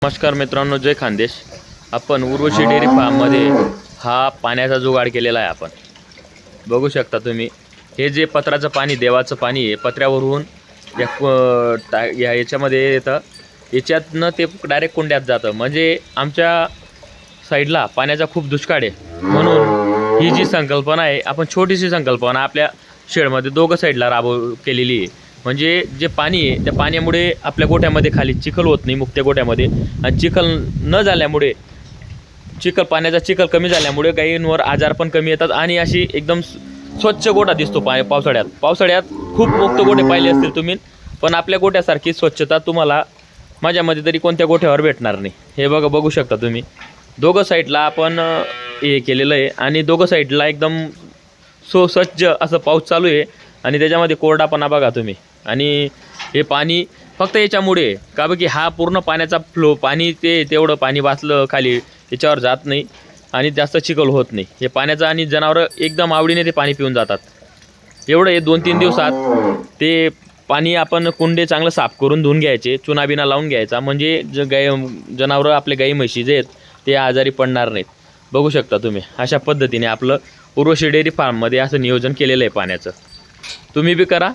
नमस्कार मित्रांनो, जय खानदेश। आपण उर्वशी डेअरी फार्ममध्ये हा पाण्याचा जुगाड केलेला आहे। आपण बघू शकता तुम्ही, हे जे पत्राचं पाणी, देवाचं पाणी आहे, पत्र्यावरून याच्यामध्ये येतं, याच्यातनं ते डायरेक्ट कुंड्यात जातं। म्हणजे आमच्या साईडला पाण्याचा खूप दुष्काळ आहे, म्हणून ही जी संकल्पना आहे, आपण छोटीशी संकल्पना आपल्या शेडमध्ये दोघं साईडला केलेली आहे। म्हणजे जे पाणी आहे, त्या पाण्यामुळे आपल्या गोठ्यामध्ये खाली चिखल होत नाही, मुक्त्या गोठ्यामध्ये। आणि चिखल न झाल्यामुळे, पाण्याचा चिखल कमी झाल्यामुळे गायींवर आजार पण कमी येतात आणि अशी एकदम स्वच्छ गोठा दिसतो। पावसाळ्यात खूप मुक्त गोठे पाहिले असतील तुम्ही, पण आपल्या गोठ्यासारखी स्वच्छता तुम्हाला माझ्यामध्ये तरी कोणत्या गोठ्यावर भेटणार नाही। हे बघू शकता तुम्ही, दोघं साईडला आपण हे केलेलं आहे आणि दोघं साईडला एकदम स्वच्छ असं पाऊस चालू आहे आणि त्याच्यामध्ये कोरडापणा बघा तुम्ही। आणि हे पाणी फक्त याच्यामुळे का बघ की हा पूर्ण पाण्याचा फ्लो, पाणी तेवढं पाणी वाचलं खाली, याच्यावर जात नाही आणि जास्त चिखल होत नाही हे पाण्याचं। आणि जनावरं एकदम आवडीने ते पाणी पिऊन जातात। एवढं हे 2-3 दिवसात ते पाणी आपण कुंडे चांगलं साफ करून धुवून घ्यायचे, चुना बिना लावून घ्यायचा, म्हणजे जनावरं आपले गाई म्हशी जे आहेत ते आजारी पडणार नाहीत। बघू शकता तुम्ही, अशा पद्धतीने आपलं उर्वशी डेअरी फार्ममध्ये असं नियोजन केलेलं आहे पाण्याचं। तुम्ही बी करा